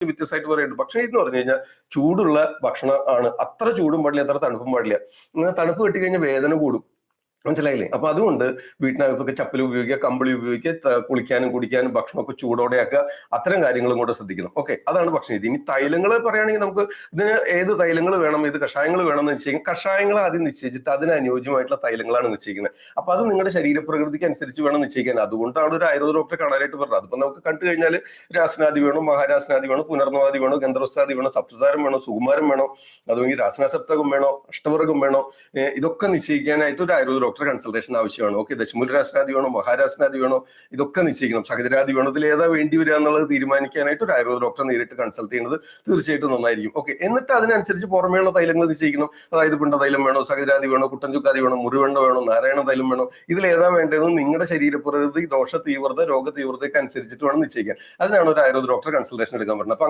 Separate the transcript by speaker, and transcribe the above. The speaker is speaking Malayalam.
Speaker 1: വ്യത്യസ്തമായിട്ട് പറയുന്നുണ്ട്. ഭക്ഷണം എന്ന് പറഞ്ഞു കഴിഞ്ഞാൽ ചൂടുള്ള ഭക്ഷണം ആണ്. അത്ര ചൂടും പാടില്ല, അത്ര തണുപ്പും പാടില്ല. ഇങ്ങനെ തണുപ്പ് കിട്ടിക്കഴിഞ്ഞാൽ വേദന കൂടും. മനസ്സിലായില്ലേ? അപ്പൊ അതുകൊണ്ട് വീട്ടിനകത്തൊക്കെ ചപ്പൽ ഉപയോഗിക്കുക, കമ്പിളി ഉപയോഗിക്കുക, കുളിക്കാനും കുടിക്കാനും ഭക്ഷണമൊക്കെ ചൂടോടെ ആക്കുക. അത്തരം കാര്യങ്ങളും കൂടെ ശ്രദ്ധിക്കണം. ഓക്കെ, അതാണ് ഭക്ഷണ രീതി. ഇനി തൈലങ്ങൾ പറയുകയാണെങ്കിൽ നമുക്ക് ഇതിന് ഏത് തൈലങ്ങൾ വേണം, ഏത് കഷായങ്ങൾ വേണം എന്ന് നിശ്ചയിക്കും. കഷായങ്ങൾ ആദ്യം നിശ്ചയിച്ചിട്ട് അതിന് അനുയോജ്യമായിട്ടുള്ള തൈലങ്ങളാണ് നിശ്ചയിക്കുന്നത്. അപ്പൊ അത് നിങ്ങളുടെ ശരീരപ്രകൃതിക്ക് അനുസരിച്ച് വേണം നിശ്ചയിക്കാൻ. അതുകൊണ്ടാണ് ഒരു ആയുർവേദ ഡോക്ടറെ കാണാനായിട്ട് പറഞ്ഞത്. അതിപ്പോ നമുക്ക് കണ്ടു കഴിഞ്ഞാൽ രാസനാദി വേണം, മഹാരാസനാദി വേണം, പുനർനവാദി വേണം, ഗന്ധർവസാദി വേണം, സപ്തസാരം വേണം, സുകുമാരം വേണം, അതുമെങ്കിൽ രാസനാസപ്തകം വേണോ, അഷ്ടവർഗം വേണോ, ഇതൊക്കെ നിശ്ചയിക്കാനായിട്ട് ഒരു ആയുർവേദ ഡോക്ടറെ കൺസൾട്ടേഷൻ ആവശ്യമാണ്. ഓക്കെ, ദശമൂലരാസനാദി വേണോ, മഹാരാസനാദി വേണോ, ഇതൊക്കെ നിശ്ചയിക്കണം. സഹജരാദി വേണോ, ഇതിൽ ഏതാ വേണ്ടി വരിക എന്നുള്ളത് തീരുമാനിക്കാനായിട്ട് ഒരു ആയുർവേദ ഡോക്ടറെ നേരിട്ട് കൺസൾട്ട് ചെയ്യുന്നത് തീർച്ചയായിട്ടും നന്നായിരിക്കും. ഓക്കെ, എന്നിട്ട് അതിനനുസരിച്ച് പുറമേയുള്ള തൈലങ്ങൾ നിശ്ചയിക്കണം. അതായത് പിണ്ടതൈലം വേണോ, സഹജരാതി വേണോ, കുട്ടൻചുക്കാതി വേണോ, മുറിവെണ്ണ വേണോ, നാരായണ തൈലം വേണോ, ഇതിൽ ഏതാ വേണ്ടതെന്ന് നിങ്ങളുടെ ശരീരപ്രകൃതി, ദോഷ തീവ്രത, രോഗ തീവ്രതയ്ക്ക് അനുസരിച്ചിട്ട് വേണം നിശ്ചയിക്കാൻ. അതിനാണ് ഒരു ആയുർവേദ ഡോക്ടറെ കൺസൾട്ടേഷൻ എടുക്കാൻ പറഞ്ഞത്.